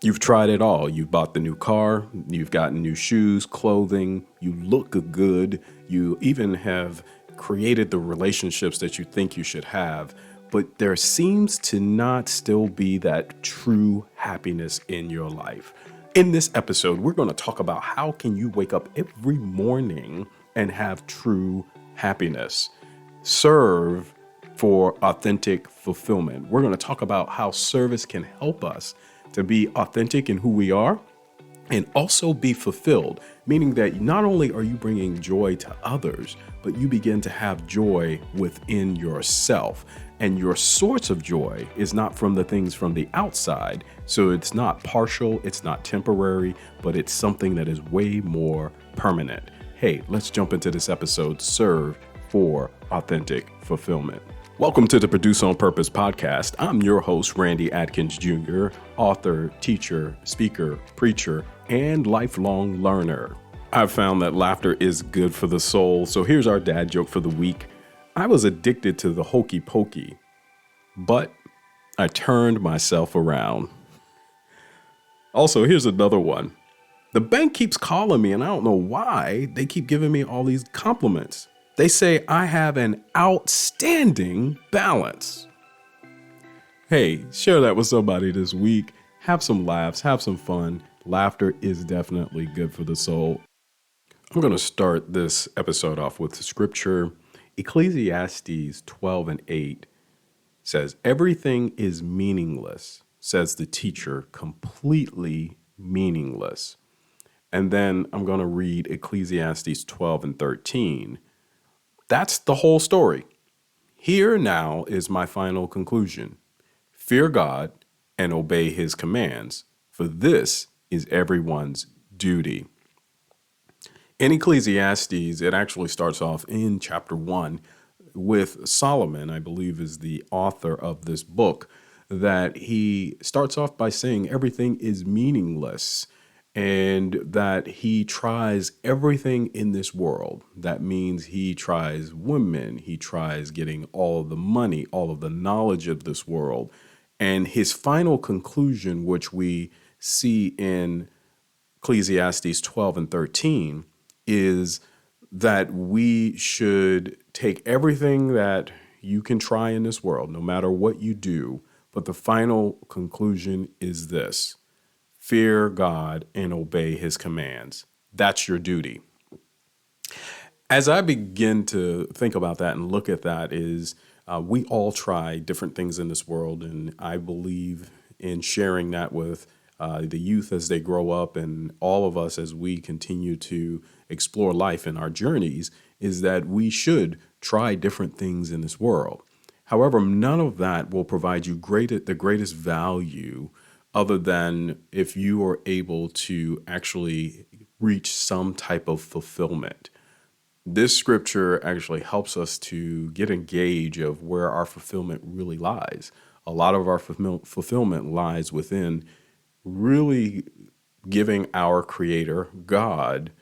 You've tried it all. You've bought the new car, you've gotten new shoes, clothing, you look good, you even have created the relationships that you think you should have, but there seems to not still be that true happiness in your life. In this episode, we're going to talk about how can you wake up every morning and have true happiness. Serve for authentic fulfillment. We're going to talk about how service can help us to be authentic in who we are and also be fulfilled, meaning that not only are you bringing joy to others, but you begin to have joy within yourself. And your source of joy is not from the things from the outside. So it's not partial, it's not temporary, but it's something that is way more permanent. Hey, let's jump into this episode, Serve for Authentic Fulfillment. Welcome to the Produce on Purpose podcast. I'm your host, Randy Adkins Jr., author, teacher, speaker, preacher, and lifelong learner. I've found that laughter is good for the soul, so here's our dad joke for the week. I was addicted to the hokey pokey, but I turned myself around. Also, here's another one. The bank keeps calling me, and I don't know why. They keep giving me all these compliments. They say I have an outstanding balance. Hey, share that with somebody this week. Have some laughs, have some fun. Laughter is definitely good for the soul. I'm going to start this episode off with the scripture. Ecclesiastes 12:8 says, "Everything is meaningless," says the teacher, completely meaningless. And then I'm going to read Ecclesiastes 12:13. That's the whole story. Here now is my final conclusion. Fear God and obey his commands, for this is everyone's duty. In Ecclesiastes, it actually starts off in chapter 1 with Solomon, I believe is the author of this book, that he starts off by saying everything is meaningless and that he tries everything in this world. That means he tries women, he tries getting all of the money, all of the knowledge of this world. And his final conclusion, which we see in Ecclesiastes 12:13, is that we should take everything that you can try in this world, no matter what you do. But the final conclusion is this: fear God and obey his commands. That's your duty. As I begin to think about that and look at that is we all try different things in this world. And I believe in sharing that with the youth as they grow up and all of us as we continue to explore life in our journeys, is that we should try different things in this world. However, none of that will provide you the greatest value other than if you are able to actually reach some type of fulfillment. This scripture actually helps us to get a gauge of where our fulfillment really lies. A lot of our fulfillment lies within really giving our Creator, God,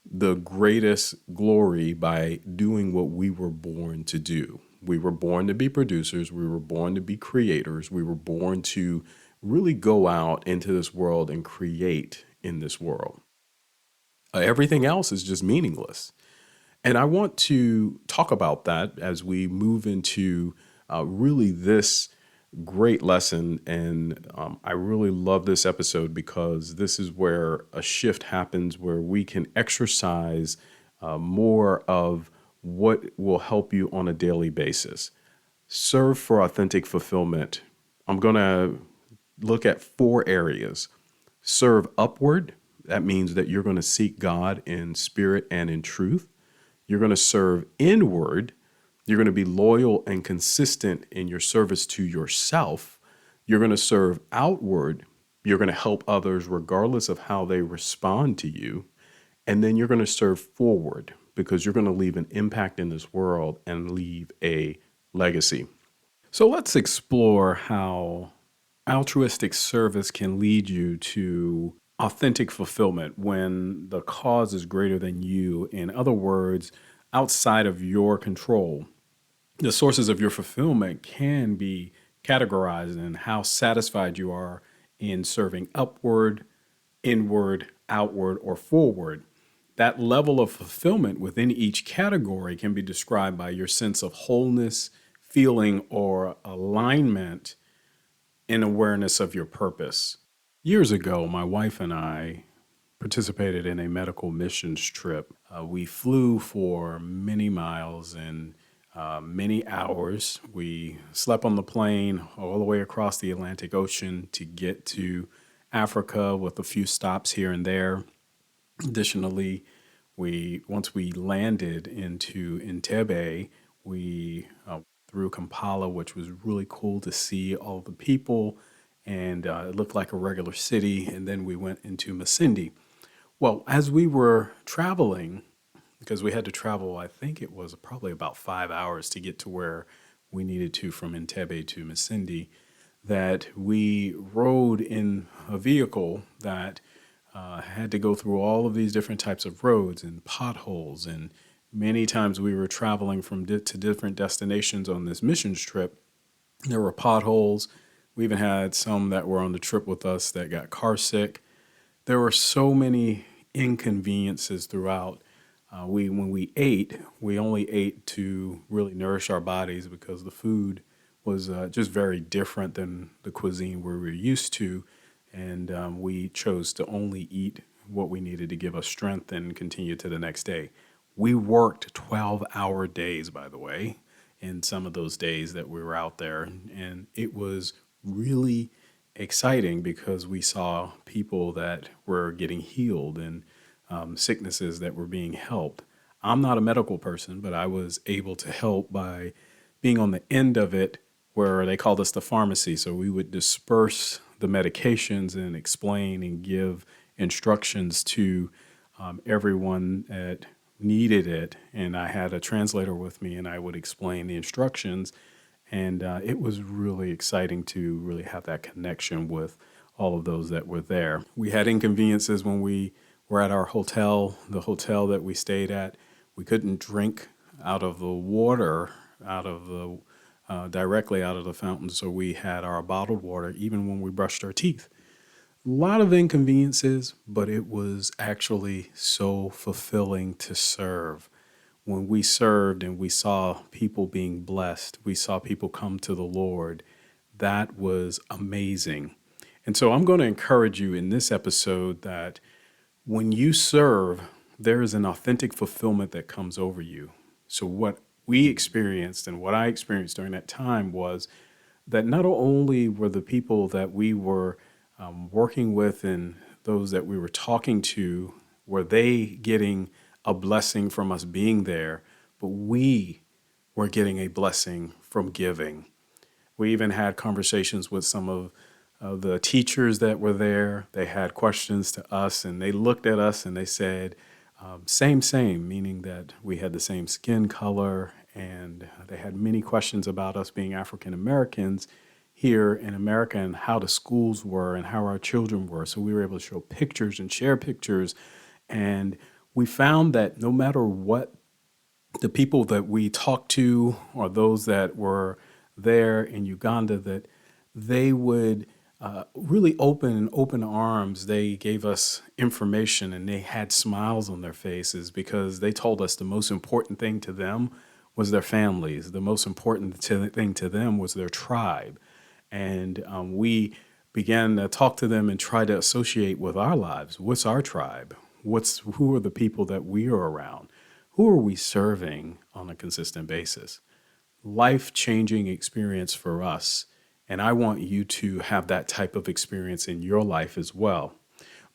the greatest glory by doing what we were born to do. We were born to be producers. We were born to be creators. We were born to really go out into this world and create in this world. Everything else is just meaningless. And I want to talk about that as we move into really this great lesson. And I really love this episode because this is where a shift happens, where we can exercise more of what will help you on a daily basis. Serve for authentic fulfillment. I'm going to look at 4 areas. Serve upward. That means that you're going to seek God in spirit and in truth. You're going to serve inward. You're going to be loyal and consistent in your service to yourself. You're going to serve outward. You're going to help others regardless of how they respond to you. And then you're going to serve forward because you're going to leave an impact in this world and leave a legacy. So let's explore how altruistic service can lead you to authentic fulfillment when the cause is greater than you. In other words, outside of your control. The sources of your fulfillment can be categorized in how satisfied you are in serving upward, inward, outward, or forward. That level of fulfillment within each category can be described by your sense of wholeness, feeling, or alignment in awareness of your purpose. Years ago, my wife and I participated in a medical missions trip. We flew for many miles and many hours. We slept on the plane all the way across the Atlantic Ocean to get to Africa with a few stops here and there. Additionally, we once we landed into Entebbe, we through Kampala, which was really cool to see all the people, and it looked like a regular city. And then we went into Masindi. Well, as we were traveling, because we had to travel, I think it was probably about 5 hours to get to where we needed to from Entebbe to Masindi, that we rode in a vehicle that had to go through all of these different types of roads and potholes. And many times we were traveling to different destinations on this missions trip. There were potholes. We even had some that were on the trip with us that got car sick. There were so many inconveniences throughout. When we ate, we only ate to really nourish our bodies because the food was just very different than the cuisine we were used to. And we chose to only eat what we needed to give us strength and continue to the next day. We worked 12-hour days, by the way, in some of those days that we were out there. And it was really exciting because we saw people that were getting healed and sicknesses that were being helped. I'm not a medical person, but I was able to help by being on the end of it where they called us the pharmacy. So we would disperse the medications and explain and give instructions to everyone that needed it. And I had a translator with me and I would explain the instructions. And it was really exciting to really have that connection with all of those that were there. We had inconveniences when we were at our hotel, the hotel that we stayed at. We couldn't drink out of the water, directly out of the fountain. So we had our bottled water even when we brushed our teeth. A lot of inconveniences, but it was actually so fulfilling to serve. When we served and we saw people being blessed, we saw people come to the Lord, that was amazing. And so I'm going to encourage you in this episode that when you serve, there is an authentic fulfillment that comes over you. So what we experienced and what I experienced during that time was that not only were the people that we were working with and those that we were talking to, were they getting a blessing from us being there, but we were getting a blessing from giving. We even had conversations with some of the teachers that were there. They had questions to us and they looked at us and they said, same, meaning that we had the same skin color. And they had many questions about us being African Americans here in America and how the schools were and how our children were. So we were able to show pictures and share pictures. And we found that no matter what the people that we talked to or those that were there in Uganda, that they would really open arms. They gave us information and they had smiles on their faces because they told us the most important thing to them was their families. The most important thing to them was their tribe. And we began to talk to them and try to associate with our lives. What's our tribe? Who are the people that we are around? Who are we serving on a consistent basis? Life-changing experience for us. And I want you to have that type of experience in your life as well.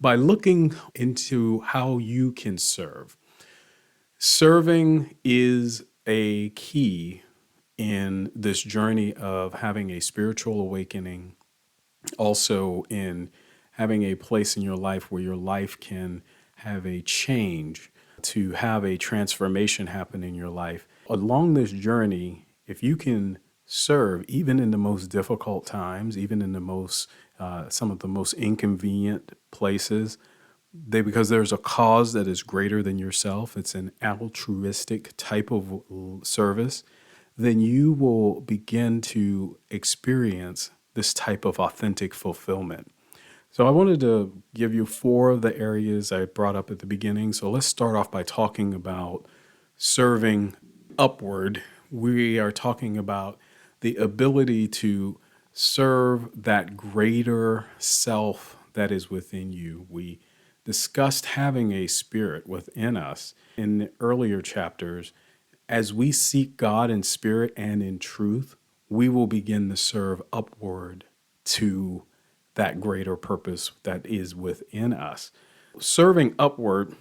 By looking into how you can serve. Serving is a key in this journey of having a spiritual awakening, also in having a place in your life where your life can have a change, to have a transformation happen in your life. Along this journey, if you can serve, even in the most difficult times, even in the most some of the most inconvenient places, because there's a cause that is greater than yourself. It's an altruistic type of service. Then you will begin to experience this type of authentic fulfillment. So I wanted to give you four of the areas I brought up at the beginning. So let's start off by talking about serving upward. We are talking about the ability to serve that greater self that is within you. We discussed having a spirit within us in the earlier chapters. As we seek God in spirit and in truth, we will begin to serve upward to that greater purpose that is within us. Serving upward,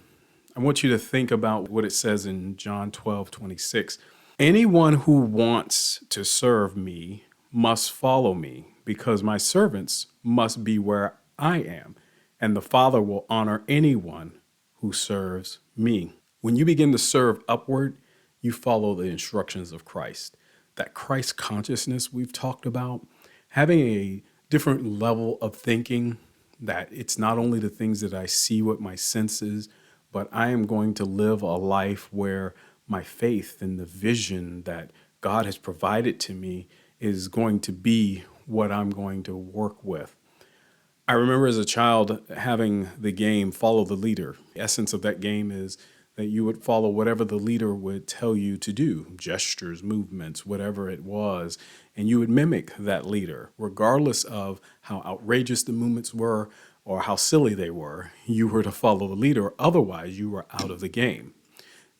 I want you to think about what it says in John 12:26. Anyone who wants to serve me must follow me, because my servants must be where I am, and the Father will honor anyone who serves me. When you begin to serve upward, you follow the instructions of Christ. That Christ consciousness we've talked about, having a different level of thinking, that it's not only the things that I see with my senses, but I am going to live a life where my faith and the vision that God has provided to me is going to be what I'm going to work with. I remember as a child having the game Follow the Leader. The essence of that game is that you would follow whatever the leader would tell you to do, gestures, movements, whatever it was, and you would mimic that leader, regardless of how outrageous the movements were or how silly they were. You were to follow the leader, otherwise you were out of the game.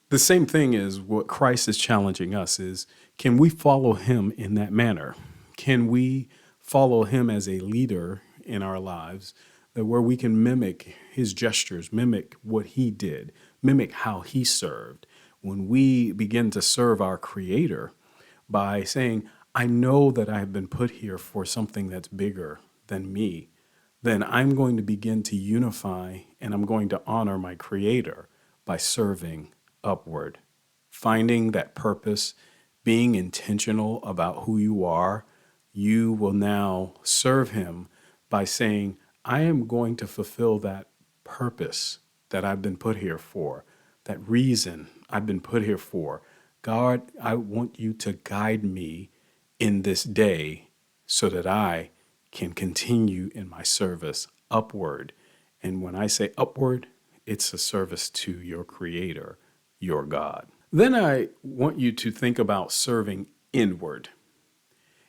The same thing is what Christ is challenging us is, can we follow him in that manner? Can we follow him as a leader in our lives, that where we can mimic his gestures, mimic what he did, mimic how he served? When we begin to serve our Creator by saying, I know that I have been put here for something that's bigger than me, then I'm going to begin to unify and I'm going to honor my Creator by serving upward, finding that purpose, being intentional about who you are. You will now serve him by saying, I am going to fulfill that purpose that I've been put here for, that reason I've been put here for. God, I want you to guide me in this day so that I can continue in my service upward. And when I say upward, it's a service to your Creator, your God. Then I want you to think about serving inward.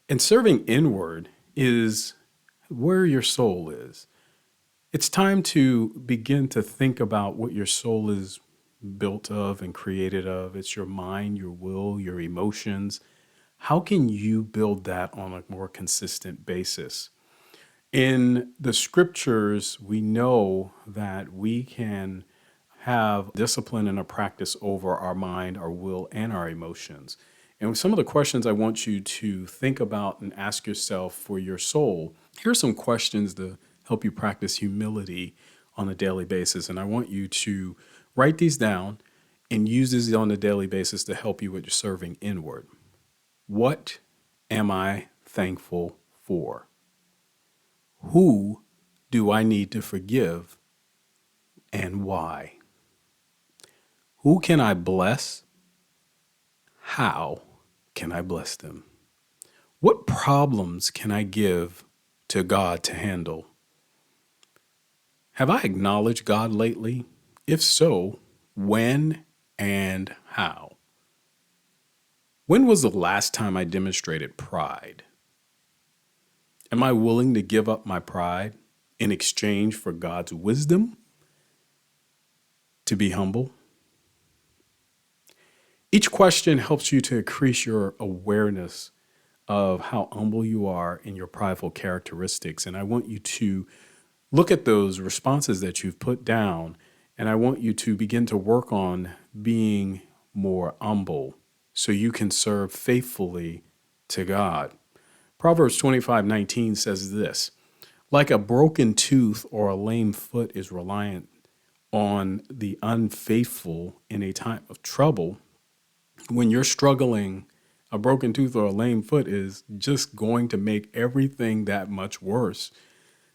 And serving inward is where your soul is. It's time to begin to think about what your soul is built of and created of. It's your mind, your will, your emotions. How can you build that on a more consistent basis? In the scriptures, we know that we can have discipline and a practice over our mind, our will, and our emotions. And some of the questions I want you to think about and ask yourself for your soul, here's some questions to help you practice humility on a daily basis. And I want you to write these down and use these on a daily basis to help you with your serving inward. What am I thankful for? Who do I need to forgive and why? Who can I bless? How can I bless them? What problems can I give to God to handle? Have I acknowledged God lately? If so, when and how? When was the last time I demonstrated pride? Am I willing to give up my pride in exchange for God's wisdom to be humble? Each question helps you to increase your awareness of how humble you are in your prideful characteristics. And I want you to look at those responses that you've put down, and I want you to begin to work on being more humble so you can serve faithfully to God. Proverbs 25:19 says this, like a broken tooth or a lame foot is reliant on the unfaithful in a time of trouble. When you're struggling, a broken tooth or a lame foot is just going to make everything that much worse,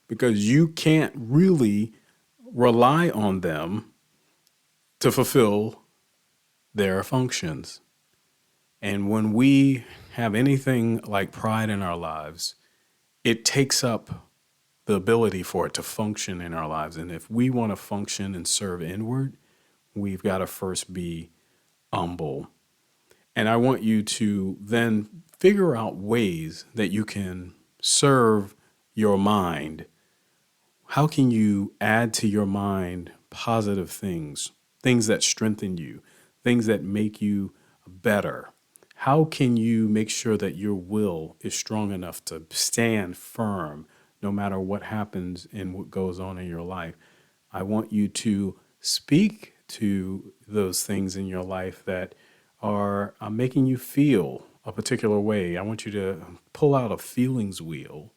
because you can't really rely on them to fulfill their functions. And when we have anything like pride in our lives, it takes up the ability for it to function in our lives. And if we want to function and serve inward, we've got to first be humble. And I want you to then figure out ways that you can serve your mind. How can you add to your mind positive things, things that strengthen you, things that make you better? How can you make sure that your will is strong enough to stand firm no matter what happens and what goes on in your life? I want you to speak to those things in your life that are making you feel a particular way. I want you to pull out a feelings wheel,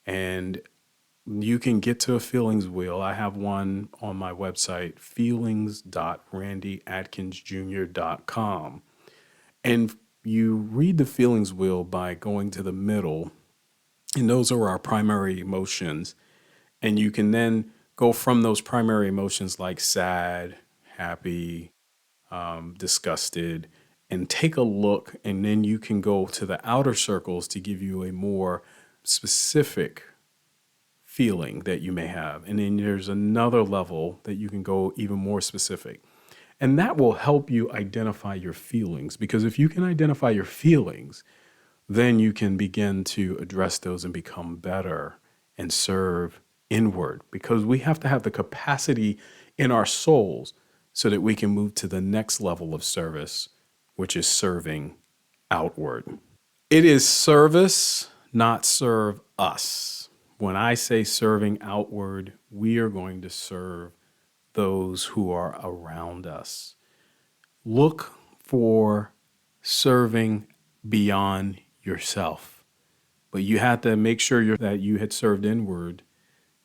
and you can get to a feelings wheel. I have one on my website, feelings.randyadkinsjr.com. And you read the feelings wheel by going to the middle, and those are our primary emotions. And you can then go from those primary emotions like sad, happy, disgusted, and take a look. And then you can go to the outer circles to give you a more specific feeling that you may have. And then there's another level that you can go even more specific. And that will help you identify your feelings, because if you can identify your feelings, then you can begin to address those and become better and serve inward, because we have to have the capacity in our souls so that we can move to the next level of service, which is serving outward. It is service, not serve us. When I say serving outward, we are going to serve those who are around us. Look for serving beyond yourself. But you have to make sure that you had served inward.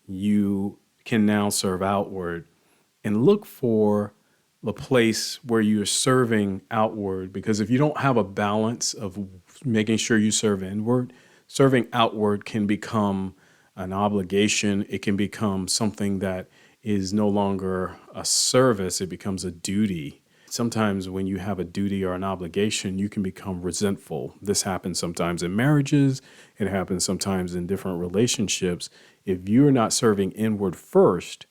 You can now serve outward, and look for the place where you're serving outward, because if you don't have a balance of making sure you serve inward, serving outward can become an obligation. It can become something that is no longer a service. It becomes a duty. Sometimes when you have a duty or an obligation, you can become resentful. This happens sometimes in marriages. It happens sometimes in different relationships. If you're not serving inward first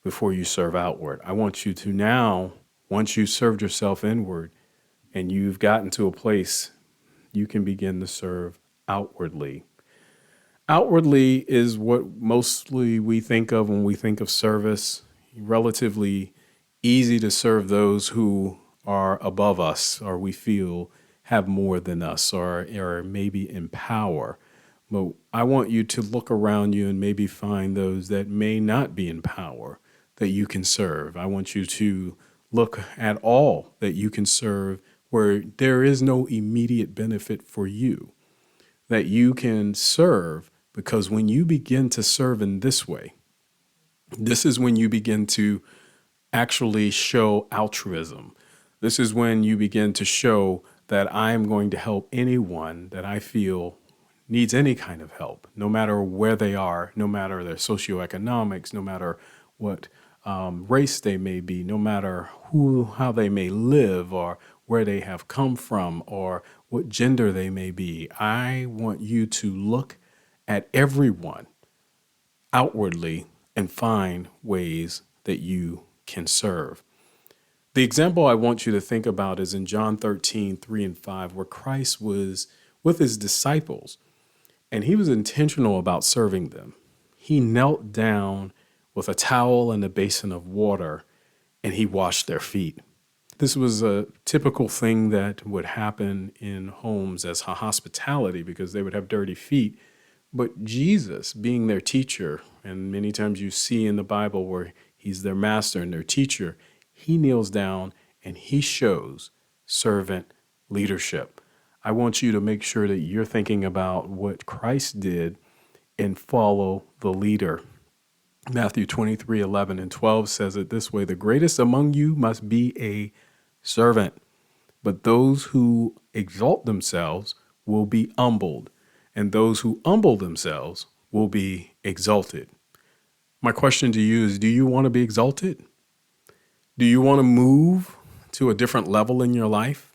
before you serve outward, I want you to now, once you've served yourself inward and you've gotten to a place, you can begin to serve outwardly. Outwardly is what mostly we think of when we think of service. Relatively easy to serve those who are above us, or we feel have more than us, or maybe in power. But I want you to look around you and maybe find those that may not be in power that you can serve. I want you to look at all that you can serve where there is no immediate benefit for you, that you can serve, because when you begin to serve in this way, this is when you begin to actually show altruism. This is when you begin to show that I am going to help anyone that I feel needs any kind of help, no matter where they are, no matter their socioeconomics, no matter what race they may be, no matter how they may live, or where they have come from, or what gender they may be. I want you to look at everyone outwardly and find ways that you can serve. The example I want you to think about is in John 13:3-5, where Christ was with his disciples, and he was intentional about serving them. He knelt down with a towel and a basin of water, and he washed their feet. This was a typical thing that would happen in homes as a hospitality, because they would have dirty feet. But Jesus, being their teacher, and many times you see in the Bible where he's their master and their teacher, he kneels down and he shows servant leadership. I want you to make sure that you're thinking about what Christ did and follow the leader. Matthew 23:11-12 says it this way: the greatest among you must be a servant, but those who exalt themselves will be humbled, and those who humble themselves will be exalted. My question to you is, do you want to be exalted? Do you want to move to a different level in your life?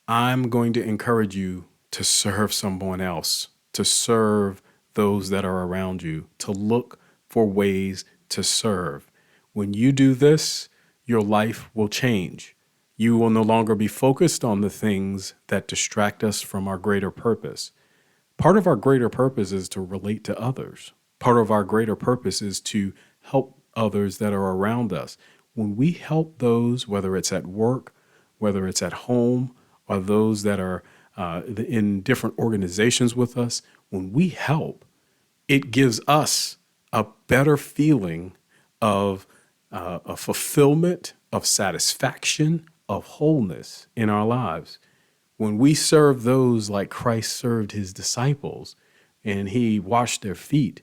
I'm going to encourage you to serve someone else, to serve those that are around you, to look for ways to serve. When you do this, your life will change. You will no longer be focused on the things that distract us from our greater purpose. Part of our greater purpose is to relate to others. Part of our greater purpose is to help others that are around us. When we help those, whether it's at work, whether it's at home, or those that are in different organizations with us, when we help, it gives us a better feeling of a fulfillment, of satisfaction, of wholeness in our lives. When we serve those like Christ served his disciples and he washed their feet,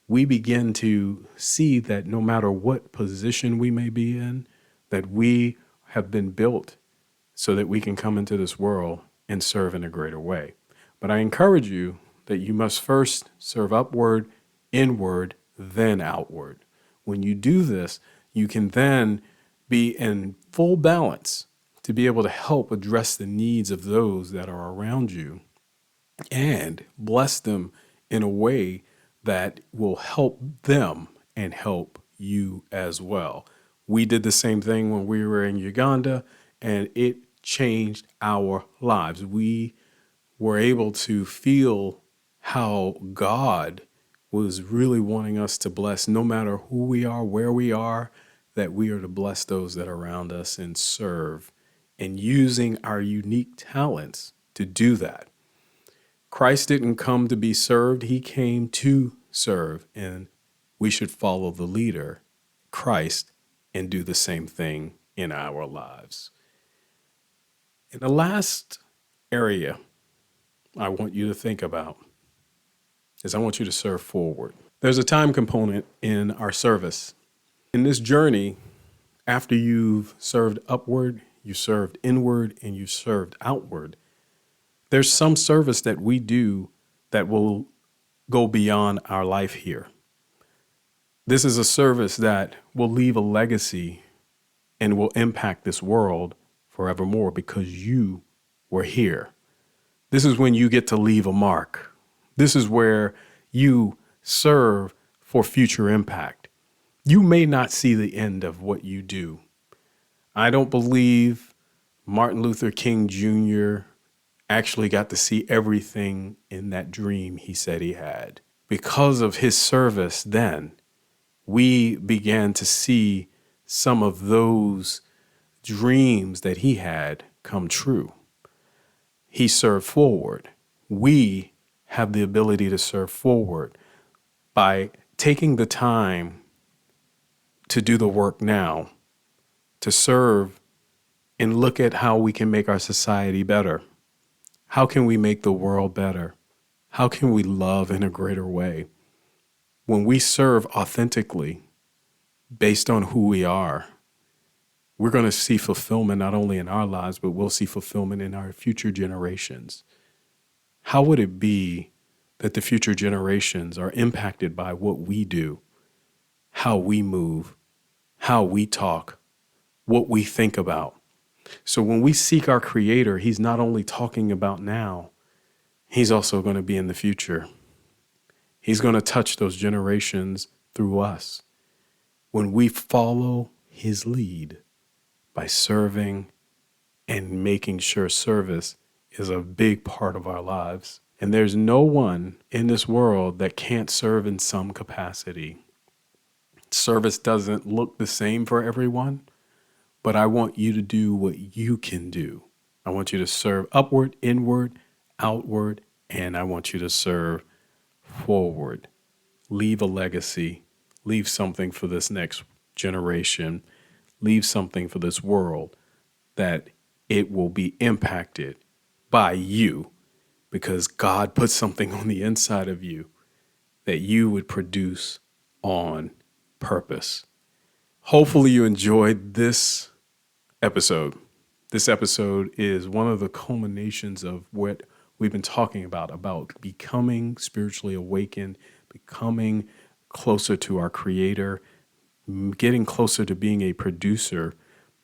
we begin to see that no matter what position we may be in, that we have been built so that we can come into this world and serve in a greater way. But I encourage you that you must first serve upward, inward, then outward. When you do this, you can then be in full balance to be able to help address the needs of those that are around you and bless them in a way that will help them and help you as well. We did the same thing when we were in Uganda, and it changed our lives. We were able to feel how God was really wanting us to bless, no matter who we are, where we are, that we are to bless those that are around us and serve, and using our unique talents to do that. Christ didn't come to be served, he came to serve, and we should follow the leader, Christ, and do the same thing in our lives. And the last area I want you to think about is I want you to serve forward. There's a time component in our service. In this journey, after you've served upward, you served inward, and you served outward, there's some service that we do that will go beyond our life here. This is a service that will leave a legacy and will impact this world forevermore because you were here. This is when you get to leave a mark. This is where you serve for future impact. You may not see the end of what you do. I don't believe Martin Luther King Jr. actually got to see everything in that dream he said he had. Because of his service then, we began to see some of those dreams that he had come true. He served forward. We have the ability to serve forward by taking the time to do the work now, to serve and look at how we can make our society better. How can we make the world better? How can we love in a greater way? When we serve authentically, based on who we are, we're going to see fulfillment not only in our lives, but we'll see fulfillment in our future generations. How would it be that the future generations are impacted by what we do, how we move, how we talk, what we think about? So when we seek our Creator, he's not only talking about now, he's also going to be in the future. He's going to touch those generations through us. When we follow his lead by serving and making sure service is a big part of our lives. And there's no one in this world that can't serve in some capacity. Service doesn't look the same for everyone, but I want you to do what you can do. I want you to serve upward, inward, outward, and I want you to serve forward. Leave a legacy. Leave something for this next generation. Leave something for this world that it will be impacted by you because God put something on the inside of you that you would produce on purpose. Hopefully you enjoyed this episode. This episode is one of the culminations of what we've been talking about becoming spiritually awakened, becoming closer to our Creator, getting closer to being a producer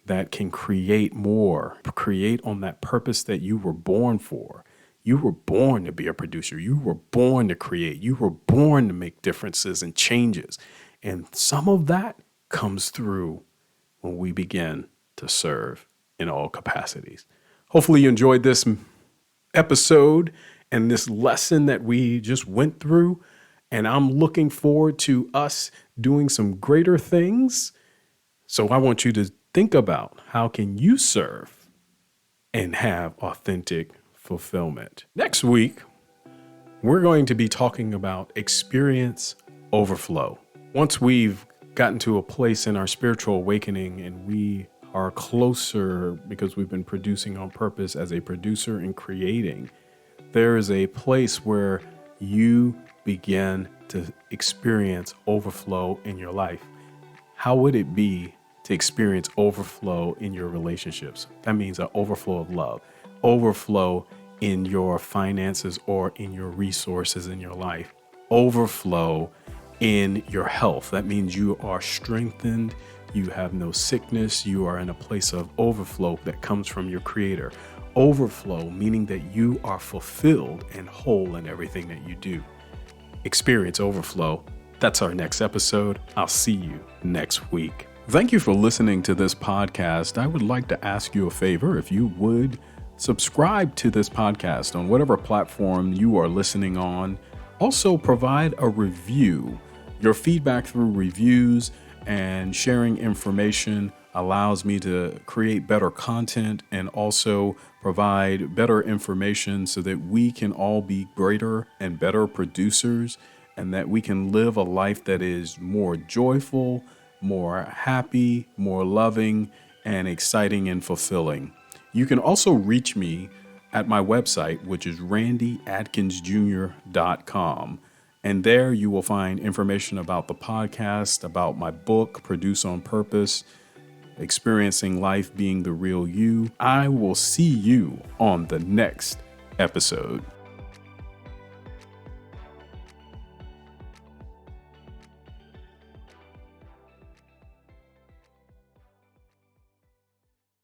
that can create more, create on that purpose that you were born for. You were born to be a producer. You were born to create. You were born to make differences and changes. And some of that comes through when we begin to serve in all capacities. Hopefully you enjoyed this episode and this lesson that we just went through. And I'm looking forward to us doing some greater things. So I want you to think about, how can you serve and have authentic fulfillment? Next week, we're going to be talking about experience overflow. Once we've gotten to a place in our spiritual awakening and we are closer because we've been producing on purpose as a producer and creating, there is a place where you begin to experience overflow in your life. How would it be to experience overflow in your relationships? That means an overflow of love, overflow in your finances or in your resources in your life, overflow in your health. That means you are strengthened, you have no sickness, you are in a place of overflow that comes from your Creator. Overflow, meaning that you are fulfilled and whole in everything that you do. Experience overflow. That's our next episode. I'll see you next week. Thank you for listening to this podcast. I would like to ask you a favor. If you would subscribe to this podcast on whatever platform you are listening on. Also provide a review. Your feedback through reviews and sharing information allows me to create better content and also provide better information so that we can all be greater and better producers, and that we can live a life that is more joyful, more happy, more loving, and exciting and fulfilling. You can also reach me at my website, which is randyadkinsjr.com. And there you will find information about the podcast, about my book, Produce on Purpose, Experiencing Life Being the Real You. I will see you on the next episode.